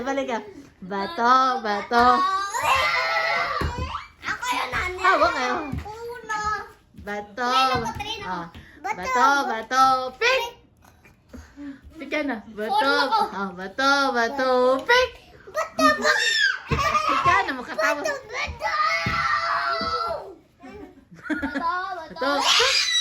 balik ka. Bato, bato. Ako yun, nanay. Hawak kayo. Uno. Bato. Trino. Ah, bato, bato. Pick! Pick ka na. Bato. Ah, bato, bato. Pick! Bato ba? Pick ka na, makatawa. Bato! Bato! Bato.